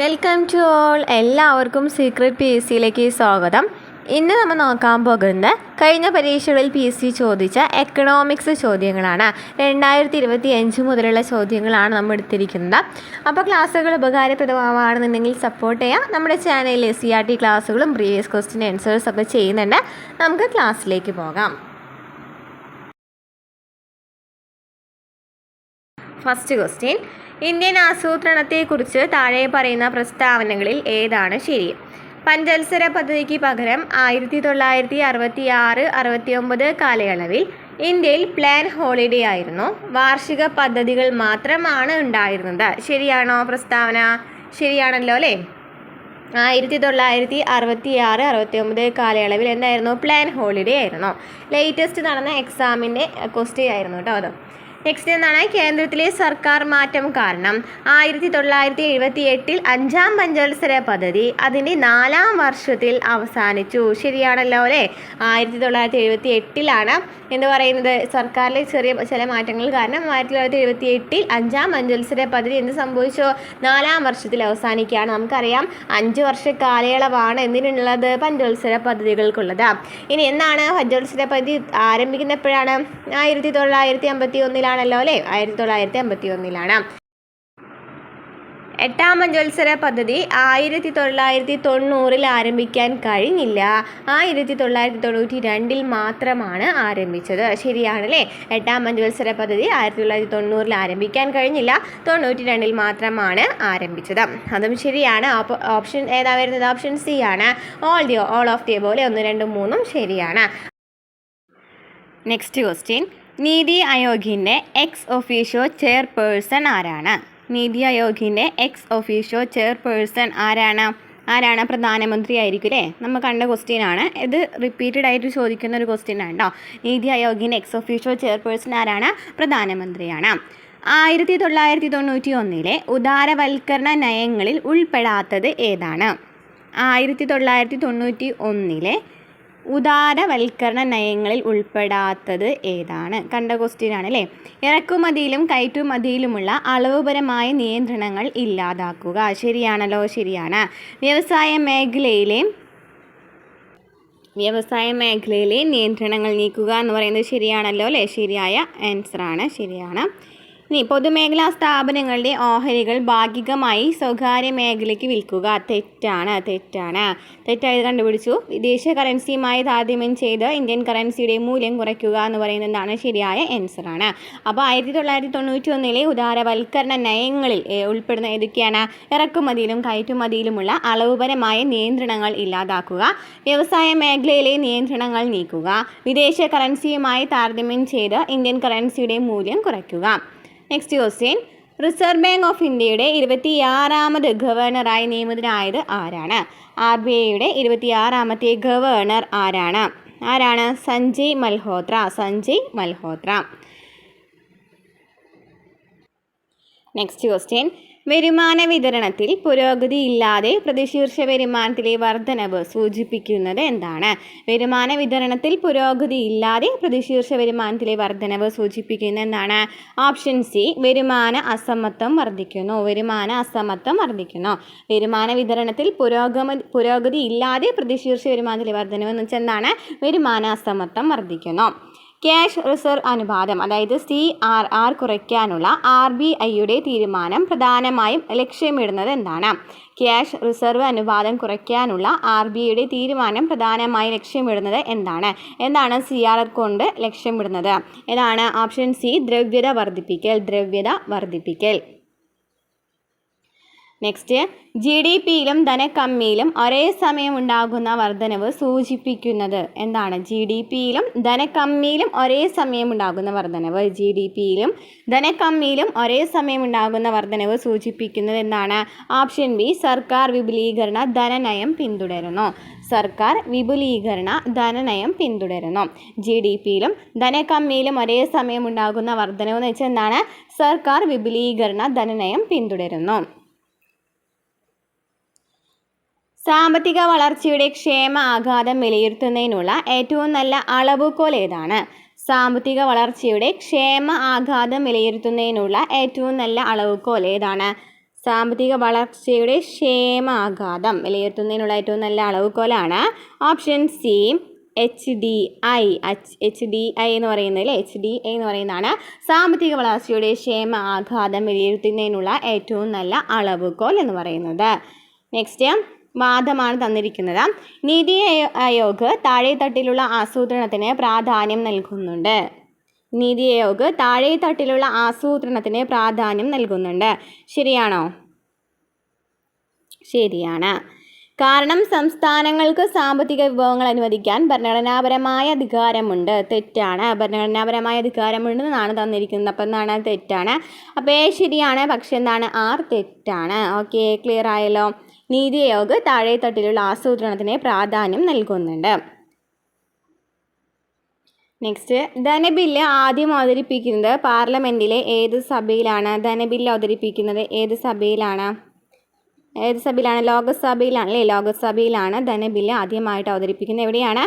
Welcome to all. എല്ലാവർക്കും secret P S സിയിലേക്ക് സ്വാഗതം. ഇന്ന് നമ്മൾ നോക്കാൻ പോകുന്നത് കഴിഞ്ഞ പരീക്ഷകളിൽ പി എസ് സി ചോദിച്ച എക്കണോമിക്സ് ചോദ്യങ്ങളാണ്. 2025 മുതലുള്ള ചോദ്യങ്ങളാണ് നമ്മൾ എടുത്തിരിക്കുന്നത്. അപ്പോൾ ക്ലാസ്സുകൾ ഉപകാരപ്രദമാണെന്നുണ്ടെങ്കിൽ സപ്പോർട്ട് ചെയ്യുക. നമ്മുടെ ചാനലിൽ CRT ക്ലാസ്സുകളും പ്രീവിയസ് ക്വസ്റ്റ്യൻ ആൻസേഴ്സ് ഒക്കെ ചെയ്യുന്നുണ്ട്. നമുക്ക് ക്ലാസ്സിലേക്ക് പോകാം. ഫസ്റ്റ് ക്വസ്റ്റ്യൻ, ഇന്ത്യൻ ആസൂത്രണത്തെക്കുറിച്ച് താഴെ പറയുന്ന പ്രസ്താവനകളിൽ ഏതാണ് ശരി? പഞ്ചവത്സര പദ്ധതിക്ക് പകരം 1966-69 കാലയളവിൽ ഇന്ത്യയിൽ പ്ലാൻ ഹോളിഡേ ആയിരുന്നു. വാർഷിക പദ്ധതികൾ മാത്രമാണ് ഉണ്ടായിരുന്നത്. ശരിയാണോ പ്രസ്താവന? ശരിയാണല്ലോ അല്ലേ? 1966-69 കാലയളവിൽ എന്തായിരുന്നു? പ്ലാൻ ഹോളിഡേ ആയിരുന്നു. ലേറ്റസ്റ്റ് നടന്ന എക്സാമിൻ്റെ ക്വസ്റ്റ്യൻ ആയിരുന്നു കേട്ടോ അത്. നെക്സ്റ്റ് എന്താണ്? കേന്ദ്രത്തിലെ സർക്കാർ മാറ്റം കാരണം 1978 5-ാം പഞ്ചവത്സര പദ്ധതി അതിൻ്റെ 4-ാം വർഷത്തിൽ അവസാനിച്ചു. ശരിയാണല്ലോ അല്ലേ? 1978 എന്ന് പറയുന്നത് സർക്കാരിലെ ചില മാറ്റങ്ങൾ കാരണം 1978 5-ാം പഞ്ചവത്സര പദ്ധതി എന്ത് സംഭവിച്ചു? 4-ാം വർഷത്തിൽ അവസാനിക്കുകയാണ്. നമുക്കറിയാം 5 വർഷ കാലയളവാണ് എന്തിനുള്ളത്? പഞ്ചവത്സര പദ്ധതികൾക്കുള്ളത്. ഇനി എന്നാണ് പഞ്ചവത്സര പദ്ധതി ആരംഭിക്കുന്ന എപ്പോഴാണ്? 1951 അല്ലേ? 1951. 8-ാം പഞ്ചവത്സര പദ്ധതി 1990 ആരംഭിക്കാൻ കഴിഞ്ഞില്ല. 1992 മാത്രമാണ് ആരംഭിച്ചത്. ശരിയാണല്ലേ? 8-ാം പഞ്ചവത്സര പദ്ധതി 1990 ആരംഭിക്കാൻ കഴിഞ്ഞില്ല, 92 മാത്രമാണ് ആരംഭിച്ചത്. അതും ശരിയാണ്. ഓപ്ഷൻ ഏതാ വരുന്നത്? ഓപ്ഷൻ സി ആണ്. ഓൾ ഓഫ് ദി പോലെ 1, 2, 3 ശരിയാണ്. നെക്സ്റ്റ് ക്വസ്റ്റ്യൻ, നീതി ആയോഗിൻ്റെ എക്സ് ഒഫീഷ്യോ ചെയർപേഴ്സൺ ആരാണ്? നീതി ആയോഗിൻ്റെ എക്സ് ഒഫീഷ്യോ ചെയർപേഴ്സൺ ആരാണ്? പ്രധാനമന്ത്രി ആയിരിക്കും അല്ലേ? നമ്മൾ കണ്ട ക്വസ്റ്റ്യൻ ആണ് ഇത്. റിപ്പീറ്റഡ് ആയിട്ട് ചോദിക്കുന്ന ഒരു ക്വസ്റ്റ്യൻ ആണ് കേട്ടോ. നീതി ആയോഗിൻ്റെ എക്സ് ഒഫീഷ്യോ ചെയർപേഴ്സൺ ആരാണ്? പ്രധാനമന്ത്രിയാണ്. 1991 ഉദാരവൽക്കരണ നയങ്ങളിൽ ഉൾപ്പെടാത്തത് ഏതാണ്? 1991 ഉദാരവൽക്കരണ നയങ്ങളിൽ ഉൾപ്പെടാത്തത് ഏതാണ്? കണ്ട ക്വസ്റ്റ്യൻ ആണ് അല്ലേ? ഇറക്കുമതിയിലും കയറ്റുമതിയിലുമുള്ള അളവുപരമായ നിയന്ത്രണങ്ങൾ ഇല്ലാതാക്കുക. ശരിയാണല്ലോ? ശരിയാണ്. വ്യവസായ മേഖലയിലെ നിയന്ത്രണങ്ങൾ നീക്കുക എന്ന് പറയുന്നത് ശരിയാണല്ലോ അല്ലേ? ശരിയായ ആൻസറാണ്. ശരിയാണ്. ഇനി പൊതുമേഖലാ സ്ഥാപനങ്ങളുടെ ഓഹരികൾ ഭാഗികമായി സ്വകാര്യ മേഖലയ്ക്ക് വിൽക്കുക. തെറ്റായത് കണ്ടുപിടിച്ചു. വിദേശ കറൻസിയുമായി താരതമ്യം ചെയ്ത് ഇന്ത്യൻ കറൻസിയുടെ മൂല്യം കുറയ്ക്കുക എന്ന് പറയുന്നതാണ് ശരിയായ ആൻസറാണ്. അപ്പോൾ 1991 ഉദാരവൽക്കരണ നയങ്ങളിൽ ഉൾപ്പെടുന്ന ഏതൊക്കെയാണ്? ഇറക്കുമതിയിലും കയറ്റുമതിയിലുമുള്ള അളവുപരമായ നിയന്ത്രണങ്ങൾ ഇല്ലാതാക്കുക, വ്യവസായ മേഖലയിലെ നിയന്ത്രണങ്ങൾ നീക്കുക, വിദേശ കറൻസിയുമായി താരതമ്യം ചെയ്ത് ഇന്ത്യൻ കറൻസിയുടെ മൂല്യം കുറയ്ക്കുക. Next question, reserve bank of ഇന്ത്യയുടെ 26ാമത് ഗവർണറായി നിയമിതനായത് ആരാണ്? RBIയുടെ 26ാമത്തെ ഗവർണർ ആരാണ്? സഞ്ജയ് മൽഹോത്ര. നെക്സ്റ്റ് ക്വസ്റ്റ്യൻ, വരുമാന വിതരണത്തിൽ പുരോഗതിയില്ലാതെ പ്രതിശീർഷ വരുമാനത്തിലെ വർധനവ് സൂചിപ്പിക്കുന്നത് എന്താണ്? വരുമാന വിതരണത്തിൽ പുരോഗതിയില്ലാതെ പ്രതിശീർഷ വരുമാനത്തിലെ വർധനവ് സൂചിപ്പിക്കുന്നത് എന്താണ്? ഓപ്ഷൻ സി, വരുമാന അസമത്വം വർദ്ധിക്കുന്നു. വരുമാന വിതരണത്തിൽ പുരോഗതിയില്ലാതെ പ്രതിശീർഷ വരുമാനത്തിലെ വർധനവ് എന്ന് വെച്ചാൽ എന്താണ്? വരുമാന അസമത്വം വർദ്ധിക്കുന്നു. ക്യാഷ് റിസർവ് അനുപാതം അതായത് CRR കുറയ്ക്കാനുള്ള RBIയുടെ തീരുമാനം പ്രധാനമായും ലക്ഷ്യമിടുന്നത് എന്താണ്? ക്യാഷ് റിസർവ് അനുപാതം കുറയ്ക്കാനുള്ള RBIയുടെ തീരുമാനം പ്രധാനമായും ലക്ഷ്യമിടുന്നത് എന്താണ്? CRR കൊണ്ട് ലക്ഷ്യമിടുന്നത്? ഏതാണ്? ഓപ്ഷൻ സി, ദ്രവ്യത വർദ്ധിപ്പിക്കൽ. നെക്സ്റ്റ്, GDPയിലും ധനക്കമ്മിയിലും ഒരേ സമയം ഉണ്ടാകുന്ന വർധനവ് സൂചിപ്പിക്കുന്നത് എന്താണ്? GDPയിലും ധനക്കമ്മിയിലും ഒരേ സമയം ഉണ്ടാകുന്ന വർധനവ് സൂചിപ്പിക്കുന്നത് എന്താണ്? ഓപ്ഷൻ ബി, സർക്കാർ വിപുലീകരണ ധനനയം പിന്തുടരുന്നു. GDPയിലും ധനക്കമ്മിയിലും ഒരേ സമയം ഉണ്ടാകുന്ന വർധനവ് എന്ന് വെച്ചാൽ എന്താണ്? സർക്കാർ വിപുലീകരണ ധനനയം പിന്തുടരുന്നു. സാമ്പത്തിക വളർച്ചയുടെ ക്ഷേമ ആഘാതം വിലയിരുത്തുന്നതിനുള്ള ഏറ്റവും നല്ല അളവുകോൽ ഏതാണ്? സാമ്പത്തിക വളർച്ചയുടെ ക്ഷേമ ആഘാതം വിലയിരുത്തുന്നതിനുള്ള ഏറ്റവും നല്ല അളവുകോൽ ഏതാണ്? സാമ്പത്തിക വളർച്ചയുടെ ക്ഷേമാഘാതം വിലയിരുത്തുന്നതിനുള്ള ഏറ്റവും നല്ല അളവുകോലാണ് ഓപ്ഷൻ സി HDI. HDI എന്ന് പറയുന്നതിൽ HDI എന്ന് പറയുന്നതാണ് സാമ്പത്തിക വളർച്ചയുടെ ക്ഷേമാഘാതം വിലയിരുത്തുന്നതിനുള്ള ഏറ്റവും നല്ല അളവുകോൽ എന്ന് പറയുന്നത്. നെക്സ്റ്റ് വാദമാണ് തന്നിരിക്കുന്നത്. നീതി ആയോഗ് താഴെത്തട്ടിലുള്ള ആസൂത്രണത്തിന് പ്രാധാന്യം നൽകുന്നുണ്ട്. നീതി ആയോഗ് താഴെത്തട്ടിലുള്ള ആസൂത്രണത്തിന് പ്രാധാന്യം നൽകുന്നുണ്ട്. ശരിയാണോ? ശരിയാണ്. കാരണം സംസ്ഥാനങ്ങൾക്ക് സാമ്പത്തിക വിഭവങ്ങൾ അനുവദിക്കാൻ ഭരണഘടനാപരമായ അധികാരമുണ്ട്. തെറ്റാണ്. ഭരണഘടനാപരമായ അധികാരമുണ്ടെന്നാണ് തന്നിരിക്കുന്നത്. അപ്പം എന്താണ്? തെറ്റാണ്. അപ്പോൾ എ ശരിയാണ്, പക്ഷെ എന്താണ്? ആർ തെറ്റാണ്. ഓക്കെ, ക്ലിയർ ആയല്ലോ. നീതി ആയോഗ് താഴെത്തട്ടിലുള്ള ആസൂത്രണത്തിന് പ്രാധാന്യം നൽകുന്നുണ്ട്. നെക്സ്റ്റ്, ധനബില്ല് ആദ്യം അവതരിപ്പിക്കുന്നത് പാർലമെൻറ്റിലെ ഏത് സഭയിലാണ്? ധനബില്ല് അവതരിപ്പിക്കുന്നത് ഏത് സഭയിലാണ്? ലോകസഭയിലാണ് അല്ലേ? ലോകസഭയിലാണ് ധനബില്ല് ആദ്യമായിട്ട് അവതരിപ്പിക്കുന്നത്. എവിടെയാണ്?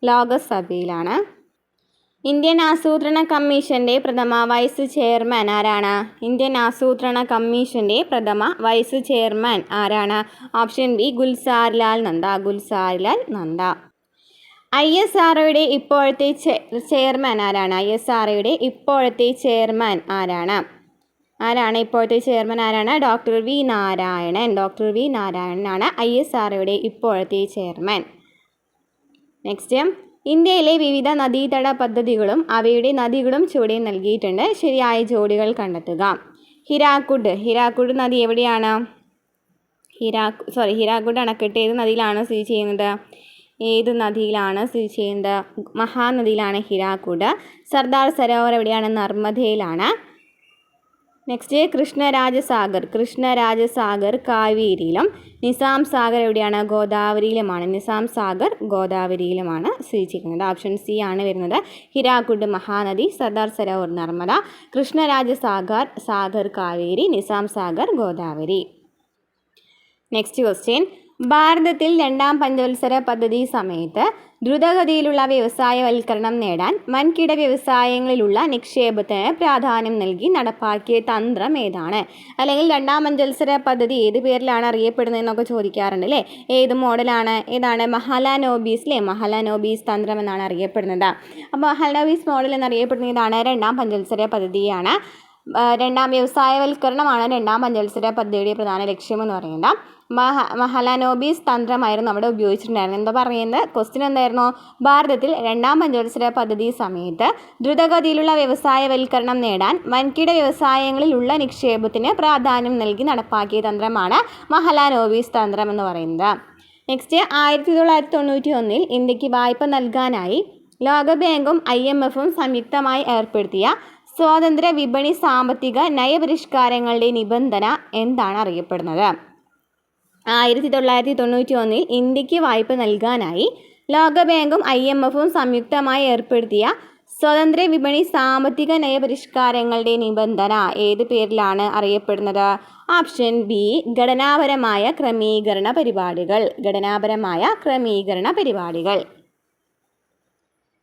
ലോകസഭയിലാണ്. ഇന്ത്യൻ ആസൂത്രണ കമ്മീഷൻ്റെ പ്രഥമ വൈസ് ചെയർമാൻ ആരാണ്? ഇന്ത്യൻ ആസൂത്രണ കമ്മീഷൻ്റെ പ്രഥമ വൈസ് ചെയർമാൻ ആരാണ്? Option B Gulzarilal Nanda. ISROയുടെ ഇപ്പോഴത്തെ ചെയർമാൻ ആരാണ്? ISROയുടെ ഇപ്പോഴത്തെ ചെയർമാൻ ആരാണ്? ഇപ്പോഴത്തെ ചെയർമാൻ ആരാണ്? ഡോക്ടർ വി നാരായണനാണ് ISROയുടെ ഇപ്പോഴത്തെ ചെയർമാൻ. നെക്സ്റ്റ്, ഇന്ത്യയിലെ വിവിധ നദീതട പദ്ധതികളും അവയുടെ നദികളും ചുവടെ നൽകിയിട്ടുണ്ട്. ശരിയായ ജോഡികൾ കണ്ടെത്തുക. ഹിരാക്കുഡ് നദി എവിടെയാണ്? ഹിരാക്കുഡ് അണക്കെട്ട് ഏത് നദിയിലാണ് സ്ഥിതി ചെയ്യുന്നത്? മഹാനദിയിലാണ് ഹിരാക്കുഡ്. സർദാർ സരോവർ എവിടെയാണ്? നർമ്മദയിലാണ്. നെക്സ്റ്റ്, കൃഷ്ണരാജസാഗർ കാവേരിയിലും നിസാം സാഗർ എവിടെയാണ്? ഗോദാവരിയിലുമാണ് സ്ഥിതി ചെയ്യുന്നത്. ഓപ്ഷൻ സി ആണ് വരുന്നത്. ഹിരാക്കുഡ് മഹാനദി, സർദാർ സരോവർ നർമ്മദ, കൃഷ്ണരാജസാഗർ കാവേരി, നിസാം സാഗർ ഗോദാവരി. നെക്സ്റ്റ് ക്വസ്റ്റ്യൻ, ഭാരതത്തിൽ രണ്ടാം പഞ്ചവത്സര പദ്ധതി സമയത്ത് ദ്രുതഗതിയിലുള്ള വ്യവസായവൽക്കരണം നേടാൻ വൻകിട വ്യവസായങ്ങളിലുള്ള നിക്ഷേപത്തിന് പ്രാധാന്യം നൽകി നടപ്പാക്കിയ തന്ത്രം ഏതാണ്? അല്ലെങ്കിൽ രണ്ടാം പഞ്ചവത്സര പദ്ധതി ഏത് പേരിലാണ് അറിയപ്പെടുന്നതെന്നൊക്കെ ചോദിക്കാറുണ്ട് അല്ലേ? ഏത് മോഡലാണ്? ഏതാണ്? മഹലാനോബിസ് തന്ത്രം എന്നാണ് അറിയപ്പെടുന്നത്. അപ്പോൾ മഹലാനോബിസ് മോഡൽ എന്നറിയപ്പെടുന്ന ഇതാണ് രണ്ടാം പഞ്ചവത്സര പദ്ധതിയാണ്. രണ്ടാം വ്യവസായവൽക്കരണമാണ് രണ്ടാം പഞ്ചവത്സര പദ്ധതിയുടെ പ്രധാന ലക്ഷ്യമെന്ന് പറയുന്നത്. മഹലാനോബിസ് തന്ത്രമായിരുന്നു അവിടെ ഉപയോഗിച്ചിട്ടുണ്ടായിരുന്നത്. എന്താ പറയുന്നത്? ക്വസ്റ്റ്യൻ എന്തായിരുന്നു? ഭാരതത്തിൽ രണ്ടാം പഞ്ചവത്സര പദ്ധതി സമയത്ത് ദ്രുതഗതിയിലുള്ള വ്യവസായവൽക്കരണം നേടാൻ വൻകിട വ്യവസായങ്ങളിലുള്ള നിക്ഷേപത്തിന് പ്രാധാന്യം നൽകി നടപ്പാക്കിയ തന്ത്രമാണ് മഹലാനോബിസ് തന്ത്രം എന്ന് പറയുന്നത്. നെക്സ്റ്റ്, 1991 ഇന്ത്യക്ക് വായ്പ നൽകാനായി ലോകബാങ്കും IMFും സംയുക്തമായി ഏർപ്പെടുത്തിയ സ്വതന്ത്ര വിപണി സാമ്പത്തിക നയപരിഷ്കാരങ്ങളുടെ നിബന്ധന എന്താണ് അറിയപ്പെടുന്നത്? 1991 ഇന്ത്യക്ക് വായ്പ നൽകാനായി ലോകബാങ്കും IMFും സംയുക്തമായി ഏർപ്പെടുത്തിയ സ്വതന്ത്ര വിപണി സാമ്പത്തിക നയപരിഷ്കാരങ്ങളുടെ നിബന്ധന ഏത് പേരിലാണ് അറിയപ്പെടുന്നത്? ഓപ്ഷൻ ബി ഘടനാപരമായ ക്രമീകരണ പരിപാടികൾ.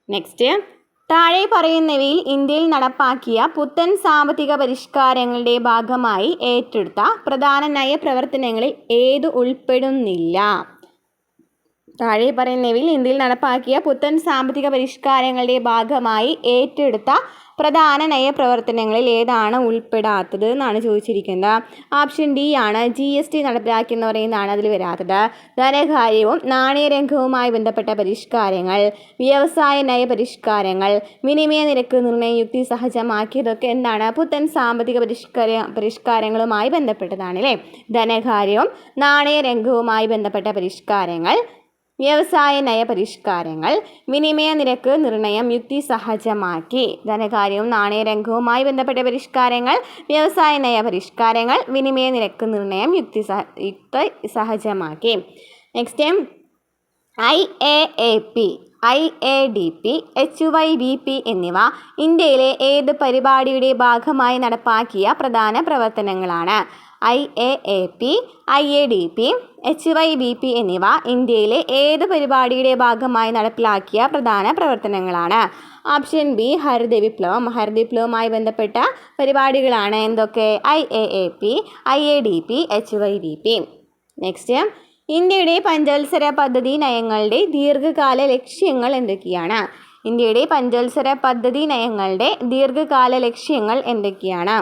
നെക്സ്റ്റ്, താഴെ പറയുന്നവയിൽ ഇന്ത്യയിൽ നടപ്പാക്കിയ പുത്തൻ സാമ്പത്തിക പരിഷ്കാരങ്ങളുടെ ഭാഗമായി ഏറ്റെടുത്ത പ്രധാന നയപ്രവർത്തനങ്ങളിൽ ഏത് ഉൾപ്പെടുന്നില്ല? താഴെ പറയുന്നവയിൽ ഇന്ത്യയിൽ നടപ്പാക്കിയ പുത്തൻ സാമ്പത്തിക പരിഷ്കാരങ്ങളുടെ ഭാഗമായി ഏറ്റെടുത്ത പ്രധാന നയപ്രവർത്തനങ്ങളിൽ ഏതാണ് ഉൾപ്പെടാത്തത് എന്നാണ് ചോദിച്ചിരിക്കുന്നത്. ഓപ്ഷൻ ഡി ആണ് GST നടപ്പിലാക്കി എന്ന് പറയുന്നതാണ് അതിൽ വരാത്തത്. ധനകാര്യവും നാണയരംഗവുമായി ബന്ധപ്പെട്ട പരിഷ്കാരങ്ങൾ, വ്യവസായ നയപരിഷ്കാരങ്ങൾ, വിനിമയ നിരക്ക് നിർണ്ണയം യുക്തിസഹജമാക്കിയതൊക്കെ എന്താണ്? പുത്തൻ സാമ്പത്തിക പരിഷ്കാരങ്ങളുമായി ബന്ധപ്പെട്ടതാണ് അല്ലേ? ധനകാര്യവും നാണയരംഗവുമായി ബന്ധപ്പെട്ട പരിഷ്കാരങ്ങൾ, വ്യവസായ നയപരിഷ്കാരങ്ങൾ, വിനിമയ നിരക്ക് നിർണ്ണയം യുക്തിസഹജമാക്കി. ധനകാര്യവും നാണയരംഗവുമായി ബന്ധപ്പെട്ട പരിഷ്കാരങ്ങൾ, വ്യവസായ നയപരിഷ്കാരങ്ങൾ, വിനിമയ നിരക്ക് നിർണ്ണയം യുക്തിസഹജമാക്കി. നെക്സ്റ്റ്, IAAP, IADP, HYBP എന്നിവ ഇന്ത്യയിലെ ഏത് പരിപാടിയുടെ ഭാഗമായി നടപ്പാക്കിയ പ്രധാന പ്രവർത്തനങ്ങളാണ്? IAAP, IADP, HYBP എന്നിവ ഇന്ത്യയിലെ ഏത് പരിപാടിയുടെ ഭാഗമായി നടപ്പിലാക്കിയ പ്രധാന പ്രവർത്തനങ്ങളാണ്? ഓപ്ഷൻ ബി ഹരിത വിപ്ലവം. ഹരിത വിപ്ലവവുമായി ബന്ധപ്പെട്ട പരിപാടികളാണ് എന്തൊക്കെ? IAAP, IADP, HYBP. നെക്സ്റ്റ്, ഇന്ത്യയുടെ പഞ്ചവത്സര പദ്ധതി നയങ്ങളുടെ ദീർഘകാല ലക്ഷ്യങ്ങൾ എന്തൊക്കെയാണ്? ഇന്ത്യയുടെ പഞ്ചവത്സര പദ്ധതി നയങ്ങളുടെ ദീർഘകാല ലക്ഷ്യങ്ങൾ എന്തൊക്കെയാണ്?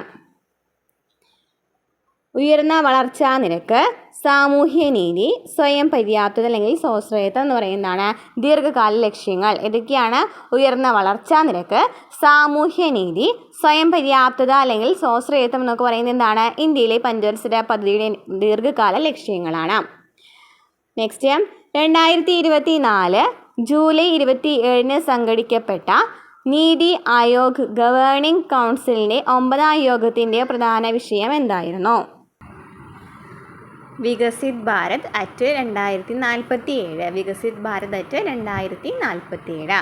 ഉയർന്ന വളർച്ചാ നിരക്ക്, സാമൂഹ്യനീതി, സ്വയം പര്യാപ്തത അല്ലെങ്കിൽ സ്വാശ്രയത്വം എന്ന് പറയുന്നതാണ് ദീർഘകാല ലക്ഷ്യങ്ങൾ. ഏതൊക്കെയാണ്? ഉയർന്ന വളർച്ചാ നിരക്ക്, സാമൂഹ്യനീതി, സ്വയം പര്യാപ്തത അല്ലെങ്കിൽ സ്വാശ്രയത്വം എന്നൊക്കെ പറയുന്നത് എന്താണ്? ഇന്ത്യയിലെ പഞ്ചവത്സര പദ്ധതിയുടെ ദീർഘകാല ലക്ഷ്യങ്ങളാണ്. Next, 2024 July 27 സംഘടിപ്പിക്കപ്പെട്ട NITI Aayog governing കൗൺസിലിൻ്റെ 9ാം യോഗത്തിൻ്റെ പ്രധാന വിഷയം എന്തായിരുന്നു? വികസിത് ഭാരത് അറ്റ് 2047. വികസിത് ഭാരത് അറ്റ് 2047.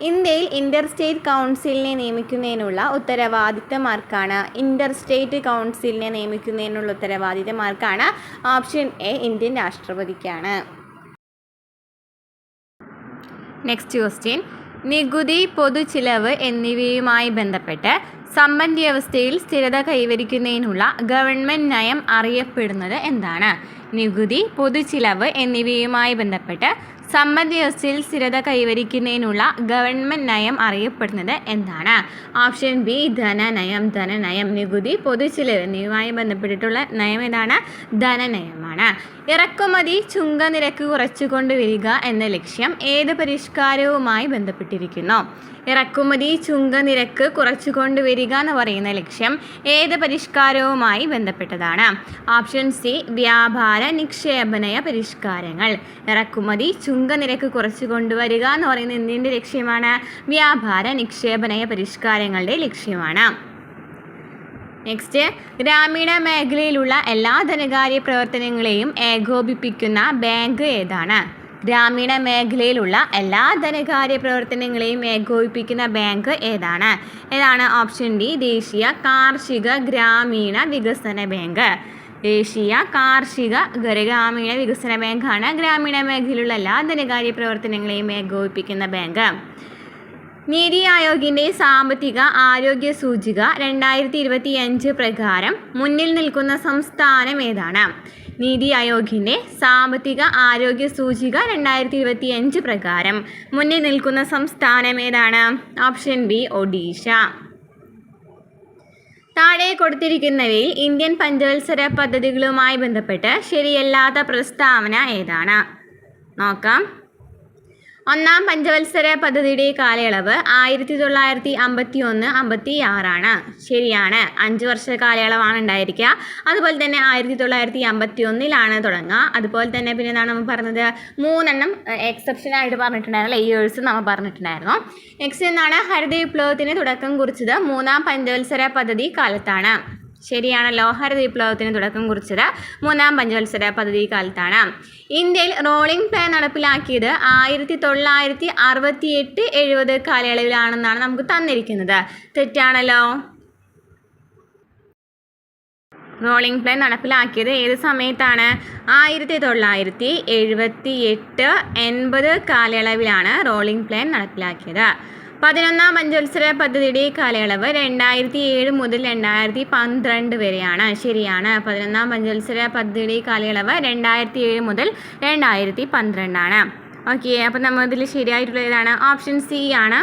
ഇന്ത്യയിൽ ഇൻ്റർ സ്റ്റേറ്റ് കൗൺസിലിനെ നിയമിക്കുന്നതിനുള്ള ഉത്തരവാദിത്തം ആർക്കാണ്? ഇൻ്റർ സ്റ്റേറ്റ് കൗൺസിലിനെ നിയമിക്കുന്നതിനുള്ള ഉത്തരവാദിത്തം ആർക്കാണ്? ഓപ്ഷൻ എ ഇന്ത്യൻ രാഷ്ട്രപതിക്കാണ്. നെക്സ്റ്റ് ക്വസ്റ്റ്യൻ, നികുതി, പൊതുച്ചിലവ് എന്നിവയുമായി ബന്ധപ്പെട്ട് സമ്പദ് വ്യവസ്ഥയിൽ സ്ഥിരത കൈവരിക്കുന്നതിനുള്ള ഗവൺമെൻറ് നയം അറിയപ്പെടുന്നത് എന്താണ്? നികുതി, പൊതുച്ചിലവ് എന്നിവയുമായി ബന്ധപ്പെട്ട് സമ്പദ് വ്യവസ്ഥയിൽ സ്ഥിരത കൈവരിക്കുന്നതിനുള്ള ഗവൺമെൻറ് നയം അറിയപ്പെടുന്നത് എന്താണ്? ഓപ്ഷൻ ബി ധനനയം. ധനനയം. നികുതി, പൊതുച്ചിലവ് എന്നിവയുമായി ബന്ധപ്പെട്ടിട്ടുള്ള നയം ഏതാണ്? ധനനയമാണ്. ഇറക്കുമതി ചുങ്കനിരക്ക് കുറച്ചുകൊണ്ടുവരിക എന്ന ലക്ഷ്യം ഏത് പരിഷ്കാരവുമായി ബന്ധപ്പെട്ടിരിക്കുന്നു? ഇറക്കുമതി ചുങ്കനിരക്ക് കുറച്ചുകൊണ്ടുവരിക എന്ന് പറയുന്ന ലക്ഷ്യം ഏത് പരിഷ്കാരവുമായി ബന്ധപ്പെട്ടതാണ്? ഓപ്ഷൻ സി വ്യാപാര നിക്ഷേപനയ പരിഷ്കാരങ്ങൾ. ഇറക്കുമതി ചുങ്കനിരക്ക് കുറച്ചുകൊണ്ടുവരിക എന്ന് പറയുന്ന എന്തിൻ്റെ ലക്ഷ്യമാണ്? വ്യാപാര നിക്ഷേപനയ പരിഷ്കാരങ്ങളുടെ ലക്ഷ്യമാണ്. നെക്സ്റ്റ്, ഗ്രാമീണ മേഖലയിലുള്ള എല്ലാ ധനകാര്യ പ്രവർത്തനങ്ങളെയും ഏകോപിപ്പിക്കുന്ന ബാങ്ക് ഏതാണ്? ഗ്രാമീണ മേഖലയിലുള്ള എല്ലാ ധനകാര്യ പ്രവർത്തനങ്ങളെയും ഏകോപിപ്പിക്കുന്ന ബാങ്ക് ഏതാണ്? ഓപ്ഷൻ ഡി ദേശീയ കാർഷിക ഗ്രാമീണ വികസന ബാങ്ക്. ദേശീയ കാർഷിക ഗ്രാമീണ വികസന ബാങ്കാണ് ഗ്രാമീണ മേഖലയിലുള്ള എല്ലാ ധനകാര്യ പ്രവർത്തനങ്ങളെയും ഏകോപിപ്പിക്കുന്ന ബാങ്ക്. നീതി ആയോഗിൻ്റെ സാമ്പത്തിക ആരോഗ്യ സൂചിക 2025 പ്രകാരം മുന്നിൽ നിൽക്കുന്ന സംസ്ഥാനം ഏതാണ്? നീതി ആയോഗിൻ്റെ സാമ്പത്തിക ആരോഗ്യ സൂചിക 2025 പ്രകാരം മുന്നിൽ നിൽക്കുന്ന സംസ്ഥാനം ഏതാണ്? Option B Odisha. താഴെ കൊടുത്തിരിക്കുന്നവയിൽ ഇന്ത്യൻ പഞ്ചവത്സര പദ്ധതികളുമായി ബന്ധപ്പെട്ട് ശരിയല്ലാത്ത പ്രസ്താവന ഏതാണ്? നോക്കാം. ഒന്നാം പഞ്ചവത്സര പദ്ധതിയുടെ കാലയളവ് 1951-56 ശരിയാണ്. 5 വർഷ കാലയളവാണ് ഉണ്ടായിരിക്കുക. അതുപോലെ തന്നെ 1951 തുടങ്ങുക. അതുപോലെ തന്നെ പിന്നെ എന്താണ് നമ്മൾ പറഞ്ഞത്? 3 എക്സെപ്ഷനായിട്ട് പറഞ്ഞിട്ടുണ്ടായിരുന്നല്ലോ, ഇയേഴ്സ് നമ്മൾ പറഞ്ഞിട്ടുണ്ടായിരുന്നു. നെക്സ്റ്റ് എന്താണ്? ഹരിത വിപ്ലവത്തിന് തുടക്കം കുറിച്ചത് 3ാം പഞ്ചവത്സര പദ്ധതി കാലത്താണ്. ശരിയാണല്ലോ. ഹരിത വിപ്ലവത്തിന് തുടക്കം കുറിച്ചത് 3ാം പഞ്ചവത്സര പദ്ധതി കാലത്താണ്. ഇന്ത്യയിൽ റോളിംഗ് പ്ലാൻ നടപ്പിലാക്കിയത് 1968-70 കാലയളവിലാണെന്നാണ് നമുക്ക് തന്നിരിക്കുന്നത്. തെറ്റാണല്ലോ. റോളിംഗ് പ്ലാൻ നടപ്പിലാക്കിയത് ഏത് സമയത്താണ്? 1978-80 കാലയളവിലാണ് റോളിംഗ് പ്ലാൻ നടപ്പിലാക്കിയത്. 11ാം പഞ്ചവത്സര പദ്ധതിയുടെ കാലയളവ് 2007 മുതൽ 2012 വരെയാണ്. ശരിയാണ്. 11ാം പഞ്ചവത്സര പദ്ധതിയുടെ കാലയളവ് 2007 മുതൽ 2012 ഓക്കെ. അപ്പോൾ നമ്മൾ ഇതിൽ ശരിയായിട്ടുള്ള ഏതാണ്? ഓപ്ഷൻ സി ആണ്.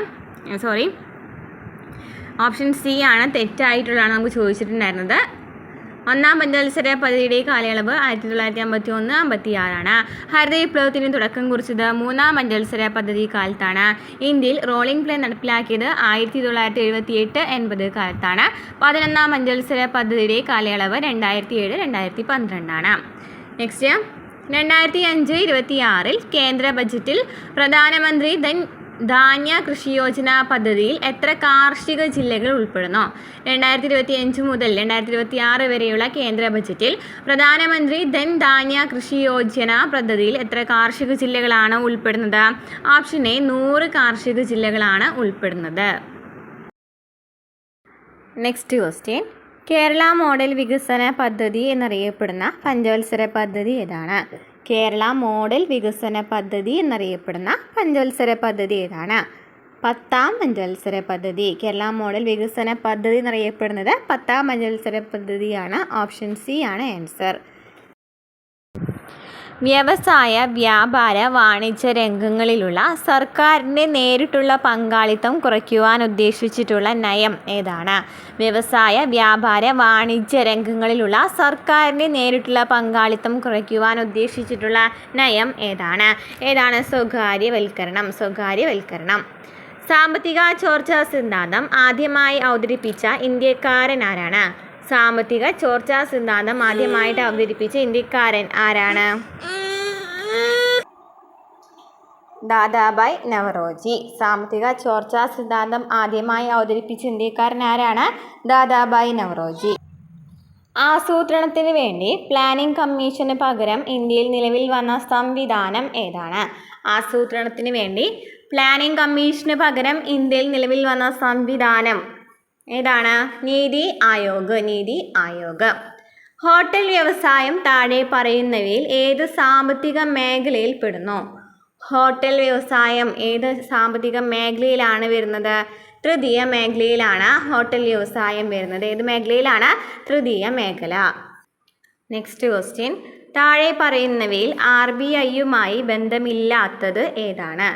ഓപ്ഷൻ സി ആണ് തെറ്റായിട്ടുള്ളതാണ് നമുക്ക് ചോദിച്ചിട്ടുണ്ടായിരുന്നത്. 1ാം പഞ്ചവത്സര പദ്ധതിയുടെ കാലയളവ് 1951-56. ഹരിത വിപ്ലവത്തിന് തുടക്കം കുറിച്ചത് 3ാം പഞ്ചവത്സര പദ്ധതി കാലത്താണ്. ഇന്ത്യയിൽ റോളിംഗ് പ്ലാൻ നടപ്പിലാക്കിയത് 1978-80 കാലത്താണ്. 11ാം പഞ്ചവത്സര പദ്ധതിയുടെ കാലയളവ് 2007-2012. നെക്സ്റ്റ്, 2005-26 കേന്ദ്ര ബജറ്റിൽ പ്രധാനമന്ത്രി ധാന്യ കൃഷി യോജന പദ്ധതിയിൽ എത്ര കാർഷിക ജില്ലകൾ ഉൾപ്പെടുന്നു? 2025 മുതൽ 2026 വരെയുള്ള കേന്ദ്ര ബജറ്റിൽ പ്രധാനമന്ത്രി ധാന്യ കൃഷി യോജന പദ്ധതിയിൽ എത്ര കാർഷിക ജില്ലകളാണ് ഉൾപ്പെടുന്നത്? ഓപ്ഷൻ എ 100 കാർഷിക ജില്ലകളാണ് ഉൾപ്പെടുന്നത്. നെക്സ്റ്റ് ക്വസ്റ്റ്യൻ, കേരള മോഡൽ വികസന പദ്ധതി എന്നറിയപ്പെടുന്ന പഞ്ചവത്സര പദ്ധതി ഏതാണ്? കേരള മോഡൽ വികസന പദ്ധതി എന്നറിയപ്പെടുന്ന പഞ്ചവത്സര പദ്ധതി ഏതാണ്? 10ാം പഞ്ചവത്സര പദ്ധതി. കേരള മോഡൽ വികസന പദ്ധതി എന്നറിയപ്പെടുന്നത് 10ാം പഞ്ചവത്സര പദ്ധതിയാണ്. ഓപ്ഷൻ സി ആണ് ആൻസർ. വ്യവസായ, വ്യാപാര, വാണിജ്യ രംഗങ്ങളിലുള്ള സർക്കാരിൻ്റെ നേരിട്ടുള്ള പങ്കാളിത്തം കുറയ്ക്കുവാൻ ഉദ്ദേശിച്ചിട്ടുള്ള നയം ഏതാണ്? വ്യവസായ, വ്യാപാര, വാണിജ്യ രംഗങ്ങളിലുള്ള സർക്കാരിൻ്റെ നേരിട്ടുള്ള പങ്കാളിത്തം കുറയ്ക്കുവാൻ ഉദ്ദേശിച്ചിട്ടുള്ള നയം ഏതാണ്? സ്വകാര്യവൽക്കരണം. സാമ്പത്തിക ചോർച്ചാ സിദ്ധാന്തം ആദ്യമായി അവതരിപ്പിച്ച ഇന്ത്യക്കാരൻ ആരാണ്? സാമ്പത്തിക ചോർച്ചാ സിദ്ധാന്തം ആദ്യമായിട്ട് അവതരിപ്പിച്ച ഇന്ത്യക്കാരൻ ആരാണ്? ദാദാഭായ് നവറോജി. സാമ്പത്തിക ചോർച്ചാ സിദ്ധാന്തം ആദ്യമായി അവതരിപ്പിച്ച ഇന്ത്യക്കാരൻ ആരാണ്? ദാദാഭായ് നവറോജി. ആസൂത്രണത്തിന് വേണ്ടി പ്ലാനിംഗ് കമ്മീഷന് പകരം ഇന്ത്യയിൽ നിലവിൽ വന്ന സംവിധാനം ഏതാണ്? ആസൂത്രണത്തിന് വേണ്ടി പ്ലാനിംഗ് കമ്മീഷന് പകരം ഇന്ത്യയിൽ നിലവിൽ വന്ന സംവിധാനം ഏതാണ്? നീതി ആയോഗ്. ഹോട്ടൽ വ്യവസായം താഴെ പറയുന്നവയിൽ ഏത് സാമ്പത്തിക മേഖലയിൽ പെടുന്നു? ഹോട്ടൽ വ്യവസായം ഏത് സാമ്പത്തിക മേഖലയിലാണ് വരുന്നത്? തൃതീയ മേഖലയിലാണ് ഹോട്ടൽ വ്യവസായം വരുന്നത്. ഏത് മേഖലയിലാണ്? തൃതീയ മേഖല. Next question. താഴെ പറയുന്നവയിൽ RBIയുമായി ബന്ധമില്ലാത്തത് ഏതാണ്?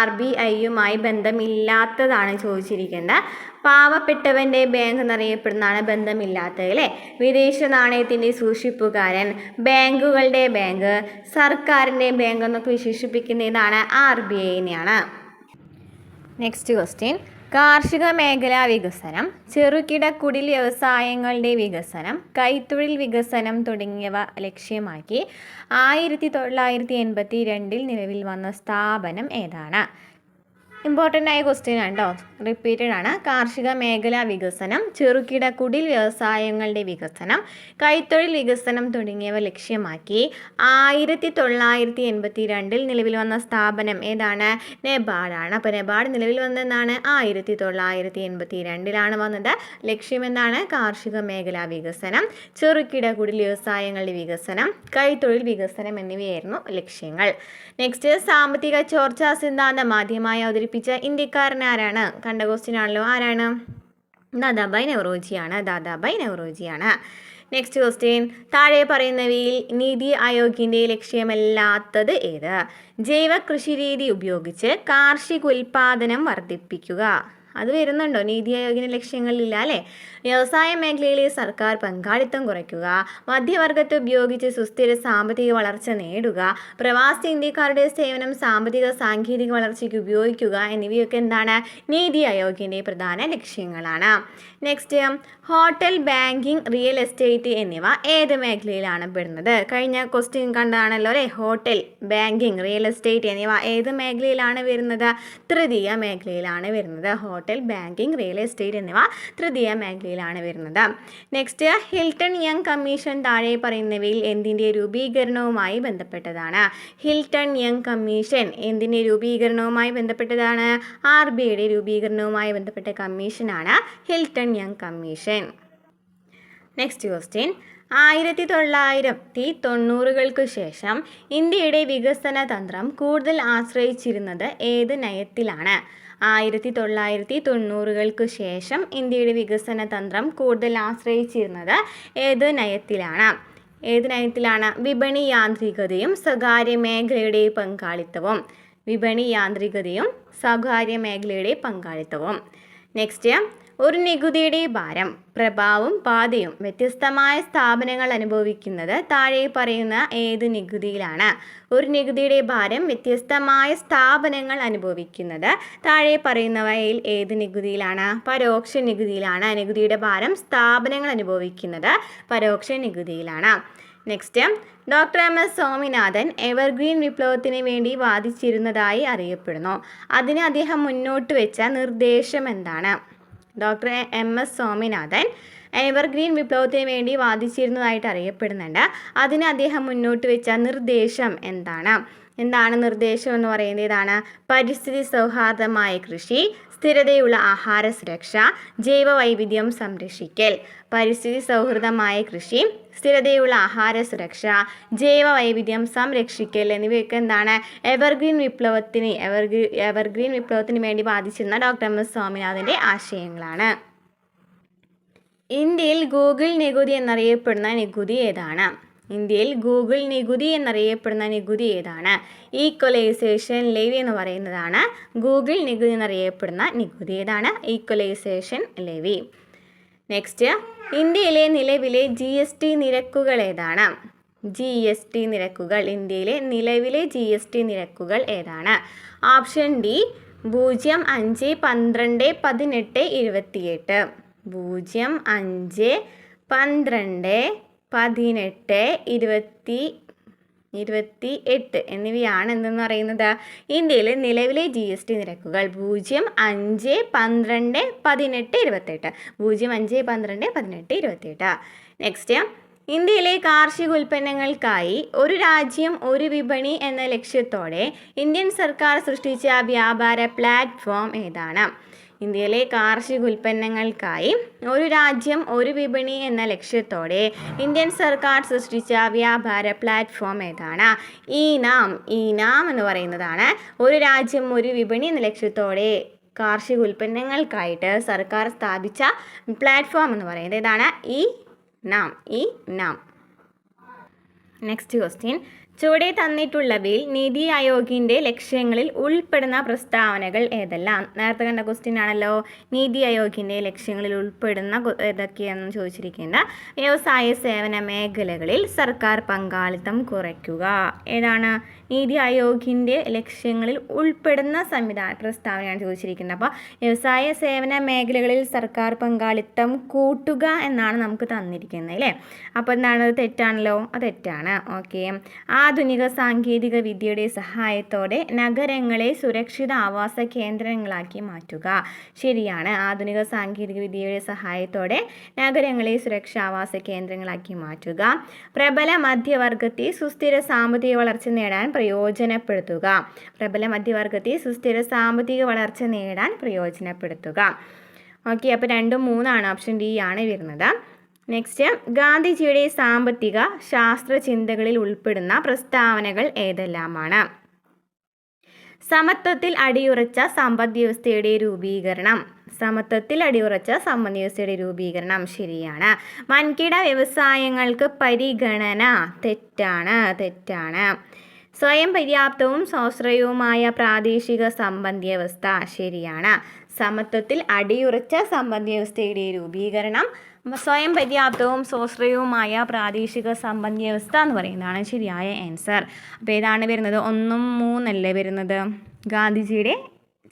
RBIയുമായി ബന്ധമില്ലാത്തതാണ് ചോദിച്ചിരിക്കുന്നത്. പാവപ്പെട്ടവൻ്റെ ബാങ്ക് എന്നറിയപ്പെടുന്നതാണ് ബന്ധമില്ലാത്തത് അല്ലേ? വിദേശ നാണയത്തിൻ്റെ സൂക്ഷിപ്പുകാരൻ, ബാങ്കുകളുടെ ബാങ്ക്, സർക്കാരിൻ്റെ ബാങ്ക് എന്നൊക്കെ വിശേഷിപ്പിക്കുന്ന ഇതാണ് RBIനെയാണ്. Next question. കാർഷിക മേഖലാ വികസനം, ചെറുകിട കുടിൽ വ്യവസായങ്ങളുടെ വികസനം, കൈത്തൊഴിൽ വികസനം തുടങ്ങിയവ ലക്ഷ്യമാക്കി 1982 നിലവിൽ വന്ന സ്ഥാപനം ഏതാണ്? ഇമ്പോർട്ടൻ്റ് ആയ ക്വസ്റ്റ്യൻ ആണ് കേട്ടോ, റിപ്പീറ്റഡ് ആണ്. കാർഷിക മേഖലാ വികസനം, ചെറുകിട കുടിൽ വ്യവസായങ്ങളുടെ വികസനം, കൈത്തൊഴിൽ വികസനം തുടങ്ങിയവ ലക്ഷ്യമാക്കി 1982 നിലവിൽ വന്ന സ്ഥാപനം ഏതാണ്? നെബാർഡാണ്. അപ്പോൾ നെബാർഡ് നിലവിൽ വന്നതെന്നാണ് 1982 വന്നത്. ലക്ഷ്യം എന്താണ്? കാർഷിക മേഖലാ വികസനം, ചെറുകിട കുടിൽ വ്യവസായങ്ങളുടെ വികസനം, കൈത്തൊഴിൽ വികസനം എന്നിവയായിരുന്നു ലക്ഷ്യങ്ങൾ. നെക്സ്റ്റ്. സാമ്പത്തിക ചോർച്ചാ സിദ്ധാന്തം ആദ്യമായി അവതരിപ്പിച്ച ഇന്ത്യക്കാരൻ ആരാണ്? കണ്ട ക്വസ്റ്റ്യൻ ആണല്ലോ. ആരാണ്? ദാദാഭായ് നവറോജിയാണ്. Next question. താഴെ പറയുന്നവയിൽ നീതി ആയോഗിൻ്റെ ലക്ഷ്യമല്ലാത്തത് ഏത്? ജൈവ കൃഷിരീതി ഉപയോഗിച്ച് കാർഷിക ഉൽപാദനം വർദ്ധിപ്പിക്കുക. അത് വരുന്നുണ്ടോ? നീതി ആയോഗിൻ്റെ ലക്ഷ്യങ്ങളിലില്ല അല്ലേ? വ്യവസായ മേഖലയിലെ സർക്കാർ പങ്കാളിത്തം കുറയ്ക്കുക, മധ്യവർഗത്തെ ഉപയോഗിച്ച് സുസ്ഥിര സാമ്പത്തിക വളർച്ച നേടുക, പ്രവാസി ഇന്ത്യക്കാരുടെ സേവനം സാമ്പത്തിക സാങ്കേതിക വളർച്ചയ്ക്ക് ഉപയോഗിക്കുക എന്നിവയൊക്കെ എന്താണ്? നീതി ആയോഗിൻ്റെ പ്രധാന ലക്ഷ്യങ്ങളാണ്. Next. Hotel, banking, real estate എന്നിവ ഏത് മേഖലയിലാണ് പെടുന്നത്? കഴിഞ്ഞ ക്വസ്റ്റ്യൻ കണ്ടാണല്ലോ അല്ലേ? ഹോട്ടൽ, ബാങ്കിങ്, റിയൽ എസ്റ്റേറ്റ് എന്നിവ ഏത് മേഖലയിലാണ് വരുന്നത്? തൃതീയ മേഖലയിലാണ് വരുന്നത്. ഹോട്ടൽ, ബാങ്കിങ്, റിയൽ എസ്റ്റേറ്റ് എന്നിവ തൃതീയ മേഖലയിലാണ് വരുന്നത്. നെക്സ്റ്റ്. ഹിൽട്ടൺ യങ് കമ്മീഷൻ താഴെ പറയുന്നവയിൽ എന്തിൻ്റെ രൂപീകരണവുമായി ബന്ധപ്പെട്ടതാണ്? ഹിൽട്ടൺ യങ് കമ്മീഷൻ എന്തിൻ്റെ രൂപീകരണവുമായി ബന്ധപ്പെട്ടതാണ്? RBIയുടെ രൂപീകരണവുമായി ബന്ധപ്പെട്ട കമ്മീഷനാണ് Hilton Young commission. Next question. 1990കൾക്ക് ശേഷം ഇന്ത്യയുടെ വികസന തന്ത്രം കൂടുതൽ ആശ്രയിച്ചിരുന്നത് ഏത് നയത്തിലാണ്? 1990കൾക്ക് ശേഷം ഇന്ത്യയുടെ വികസന തന്ത്രം കൂടുതൽ ആശ്രയിച്ചിരുന്നത് ഏത് നയത്തിലാണ്? വിപണി യാന്ത്രികതയും സ്വകാര്യ മേഖലയുടെ പങ്കാളിത്തവും. നെക്സ്റ്റ്. ഒരു നികുതിയുടെ ഭാരം, പ്രഭാവവും ബാധയും വ്യത്യസ്തമായ സ്ഥാപനങ്ങൾ അനുഭവിക്കുന്നത് താഴെ പറയുന്ന ഏത് നികുതിയിലാണ്? ഒരു നികുതിയുടെ ഭാരം വ്യത്യസ്തമായ സ്ഥാപനങ്ങൾ അനുഭവിക്കുന്നത് താഴെ പറയുന്നവയിൽ ഏത് നികുതിയിലാണ്? പരോക്ഷ നികുതിയിലാണ്. നികുതിയുടെ ഭാരം സ്ഥാപനങ്ങൾ അനുഭവിക്കുന്നത് പരോക്ഷ നികുതിയിലാണ്. Next. Doctor MS Swaminathan evergreen വിപ്ലവത്തിന് വേണ്ടി വാദിച്ചിരുന്നതായി അറിയപ്പെടുന്നു. അതിന് അദ്ദേഹം മുന്നോട്ട് വെച്ച നിർദ്ദേശം എന്താണ്? ഡോക്ടർ MS സ്വാമിനാഥൻ എവർഗ്രീൻ വിപ്ലവത്തിന് വേണ്ടി വാദിച്ചിരുന്നതായിട്ട് അറിയപ്പെടുന്നുണ്ട്. അതിന് അദ്ദേഹം മുന്നോട്ട് വെച്ച നിർദ്ദേശം എന്താണ്? നിർദ്ദേശം എന്ന് പറയുന്നത്? പരിസ്ഥിതി സൗഹാർദ്ദമായ കൃഷി, സ്ഥിരതയുള്ള ആഹാര സുരക്ഷ, ജൈവവൈവിധ്യം സംരക്ഷിക്കൽ. പരിസ്ഥിതി സൗഹൃദമായ കൃഷി, സ്ഥിരതയുള്ള ആഹാര സുരക്ഷ, ജൈവവൈവിധ്യം സംരക്ഷിക്കൽ എന്നിവയൊക്കെ എന്താണ് എവർഗ്രീൻ വിപ്ലവത്തിന് വേണ്ടി വാദിച്ചിരുന്ന ഡോക്ടർ എം എസ് സ്വാമിനാഥൻ്റെ ആശയങ്ങളാണ്. ഇന്ത്യയിൽ ഗൂഗിൾ നികുതി എന്നറിയപ്പെടുന്ന നികുതി ഏതാണ്? ഇന്ത്യയിൽ ഗൂഗിൾ നികുതി എന്നറിയപ്പെടുന്ന നികുതി ഏതാണ്? ഈക്വലൈസേഷൻ ലെവി എന്ന് പറയുന്നതാണ് ഗൂഗിൾ നികുതി എന്നറിയപ്പെടുന്ന നികുതി. ഏതാണ്? Equalisation levy. നെക്സ്റ്റ്, ഇന്ത്യയിലെ നിലവിലെ GST നിരക്കുകൾ ഏതാണ്? GST നിരക്കുകൾ, ഇന്ത്യയിലെ നിലവിലെ GST നിരക്കുകൾ ഏതാണ്? Option D 0, 5, 12, 18, 28. 0, 5, 12, 18, 28 എന്നിവയാണ് എന്തെന്ന് പറയുന്നത് ഇന്ത്യയിലെ നിലവിലെ GST നിരക്കുകൾ. 0, 5, 12, 18, 28. 0, 5, 12, 18, 28. നെക്സ്റ്റ്, ഇന്ത്യയിലെ കാർഷിക ഉൽപ്പന്നങ്ങൾക്കായി ഒരു രാജ്യം ഒരു വിപണി എന്ന ലക്ഷ്യത്തോടെ ഇന്ത്യൻ സർക്കാർ സൃഷ്ടിച്ച വ്യാപാര പ്ലാറ്റ്ഫോം ഏതാണ്? ഇന്ത്യയിലെ കാർഷിക ഉൽപ്പന്നങ്ങൾക്കായി ഒരു രാജ്യം ഒരു വിപണി എന്ന ലക്ഷ്യത്തോടെ ഇന്ത്യൻ സർക്കാർ സൃഷ്ടിച്ച വ്യാപാര പ്ലാറ്റ്ഫോം ഏതാണ്? ഈനാം എന്ന് പറയുന്നതാണ് ഒരു രാജ്യം ഒരു വിപണി എന്ന ലക്ഷ്യത്തോടെ കാർഷിക ഉൽപ്പന്നങ്ങൾക്കായിട്ട് സർക്കാർ സ്ഥാപിച്ച പ്ലാറ്റ്ഫോം എന്ന് പറയുന്നത് ഏതാണ്? ഈനാം. നെക്സ്റ്റ് ക്വസ്റ്റ്യൻ, ചുവടെ തന്നിട്ടുള്ളവയിൽ നീതി ആയോഗിൻ്റെ ലക്ഷ്യങ്ങളിൽ ഉൾപ്പെടുന്ന പ്രസ്താവനകൾ ഏതെല്ലാം? നേരത്തെ കണ്ട ക്വസ്റ്റ്യൻ ആണല്ലോ. നീതി ആയോഗിൻ്റെ ലക്ഷ്യങ്ങളിൽ ഉൾപ്പെടുന്ന ഏതൊക്കെയാണെന്ന് ചോദിച്ചിരിക്കുന്നത് വ്യവസായ സേവന മേഖലകളിൽ സർക്കാർ പങ്കാളിത്തം കുറയ്ക്കുക. ഏതാണ്? നീതി ആയോഗിൻ്റെ ലക്ഷ്യങ്ങളിൽ ഉൾപ്പെടുന്ന പ്രസ്താവനയാണ് ചോദിച്ചിരിക്കുന്നത്. അപ്പോൾ വ്യവസായ സേവന മേഖലകളിൽ സർക്കാർ പങ്കാളിത്തം കൂട്ടുക എന്നാണ് നമുക്ക് തന്നിരിക്കുന്നത് അല്ലേ. അപ്പോൾ എന്താണ്? തെറ്റാണല്ലോ. അത് തെറ്റാണ്. ഓക്കെ. ആധുനിക സാങ്കേതിക വിദ്യയുടെ സഹായത്തോടെ നഗരങ്ങളെ സുരക്ഷിത ആവാസ കേന്ദ്രങ്ങളാക്കി മാറ്റുക. ശരിയാണ്. ആധുനിക സാങ്കേതിക വിദ്യയുടെ സഹായത്തോടെ നഗരങ്ങളെ സുരക്ഷാ ആവാസ കേന്ദ്രങ്ങളാക്കി മാറ്റുക. പ്രബല മധ്യവർഗത്തെ സുസ്ഥിര സാമ്പത്തിക വളർച്ച നേടാൻ പ്രയോജനപ്പെടുത്തുക. പ്രബല മധ്യവർഗത്തെ സുസ്ഥിര സാമ്പത്തിക വളർച്ച നേടാൻ പ്രയോജനപ്പെടുത്തുക. ഓക്കെ. അപ്പോൾ 2, 3 ഓപ്ഷൻ ഡി ആണ് വരുന്നത്. നെക്സ്റ്റ്, ഗാന്ധിജിയുടെ സാമ്പത്തിക ശാസ്ത്ര ചിന്തകളിൽ ഉൾപ്പെടുന്ന പ്രസ്താവനകൾ ഏതെല്ലാമാണ്? സമത്വത്തിൽ അടിയുറച്ച സമ്പദ്വ്യവസ്ഥയുടെ രൂപീകരണം. ശരിയാണ്. വൻകിട വ്യവസായങ്ങൾക്ക് പരിഗണന. തെറ്റാണ്. സ്വയം പര്യാപ്തവും സ്വാശ്രയവുമായ പ്രാദേശിക സമ്പദ്വ്യവസ്ഥ. ശരിയാണ്. സമത്വത്തിൽ അടിയുറച്ച സമ്പദ്വ്യവസ്ഥയുടെ രൂപീകരണം, സ്വയം പര്യാപ്തവും സ്വാശ്രയവുമായ പ്രാദേശിക സമ്പദ്വ്യവസ്ഥ എന്ന് പറയുന്നതാണ് ശരിയായ ആൻസർ. അപ്പോൾ ഏതാണ് വരുന്നത്? 1, 3 അല്ലേ വരുന്നത്? ഗാന്ധിജിയുടെ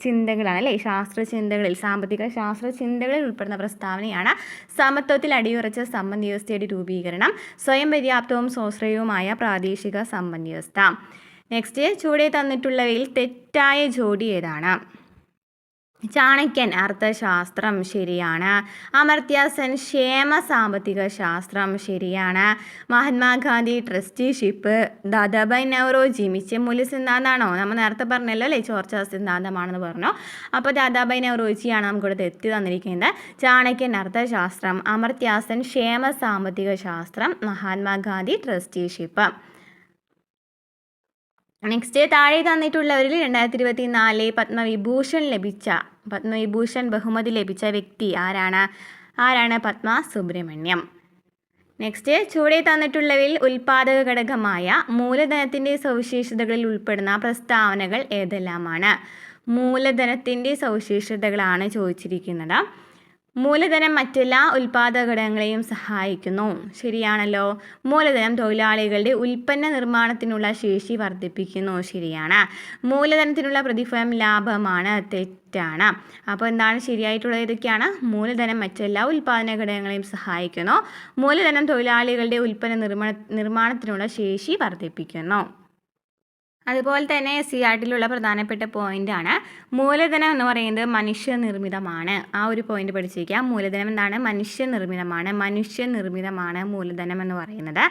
ചിന്തകളാണ് അല്ലേ. സാമ്പത്തിക ശാസ്ത്ര ചിന്തകളിൽ ഉൾപ്പെടുന്ന പ്രസ്താവനയാണ് സമത്വത്തിൽ അടിയുറച്ച സമ്പദ്വ്യവസ്ഥയുടെ രൂപീകരണം, സ്വയം പര്യാപ്തവും സ്വാശ്രയവുമായ പ്രാദേശിക സമ്പദ്വ്യവസ്ഥ. നെക്സ്റ്റ്, ചുവടെ തന്നിട്ടുള്ളവയിൽ തെറ്റായ ജോഡി ഏതാണ്? ചാണക്യൻ അർത്ഥശാസ്ത്രം. ശരിയാണ്. അമർത്യ സെൻ ക്ഷേമ സാമ്പത്തിക ശാസ്ത്രം. ശരിയാണ്. മഹാത്മാഗാന്ധി ട്രസ്റ്റിഷിപ്പ്. ദാദാഭായ് നവറോജി മിച്ച മൂല്യ സിദ്ധാന്തമാണോ? നമ്മൾ നേരത്തെ പറഞ്ഞല്ലോ അല്ലേ, ചോർച്ചാ സിദ്ധാന്തമാണെന്ന് പറഞ്ഞു. അപ്പോൾ ദാദാഭായ് നവറോജിയാണ് നമുക്കിവിടെ തെറ്റി തന്നിരിക്കുന്നത്. ചാണക്യൻ അർത്ഥശാസ്ത്രം, അമർത്യ സെൻ ക്ഷേമ സാമ്പത്തിക ശാസ്ത്രം, മഹാത്മാഗാന്ധി ട്രസ്റ്റിഷിപ്പ്. നെക്സ്റ്റ്, താഴെ തന്നിട്ടുള്ളവരിൽ 2024 പത്മവിഭൂഷൺ ബഹുമതി ലഭിച്ച വ്യക്തി ആരാണ്? പത്മ സുബ്രഹ്മണ്യം. നെക്സ്റ്റ്, ചുവടെ തന്നിട്ടുള്ളവയിൽ ഉൽപാദക ഘടകമായ മൂലധനത്തിൻ്റെ സവിശേഷതകളിൽ ഉൾപ്പെടുന്ന പ്രസ്താവനകൾ ഏതെല്ലാമാണ്? മൂലധനത്തിൻ്റെ സവിശേഷതകളാണ് ചോദിച്ചിരിക്കുന്നത്. മൂലധനം മറ്റെല്ലാ ഉൽപാദക ഘടകങ്ങളെയും സഹായിക്കുന്നു. ശരിയാണല്ലോ. മൂലധനം തൊഴിലാളികളുടെ ഉൽപ്പന്ന നിർമ്മാണത്തിനുള്ള ശേഷി വർദ്ധിപ്പിക്കുന്നു. ശരിയാണ്. മൂലധനത്തിനുള്ള പ്രതിഫലം ലാഭമാണ്. തെറ്റാണ്. അപ്പോൾ എന്താണ് ശരിയായിട്ടുള്ളത്? ഏതൊക്കെയാണ്? മൂലധനം മറ്റെല്ലാ ഉൽപാദന ഘടകങ്ങളെയും സഹായിക്കുന്നു. മൂലധനം തൊഴിലാളികളുടെ ഉൽപ്പന്ന നിർമ്മാണത്തിനുള്ള ശേഷി വർദ്ധിപ്പിക്കുന്നു. അതുപോലെ തന്നെ SCERT-ലുള്ള പ്രധാനപ്പെട്ട പോയിൻ്റാണ് മൂലധനം എന്ന് പറയുന്നത് മനുഷ്യനിർമ്മിതമാണ്. ആ ഒരു പോയിന്റ് പഠിച്ചിരിക്കുക. മൂലധനം എന്താണ്? മനുഷ്യനിർമ്മിതമാണ് മൂലധനം എന്ന് പറയുന്നത്.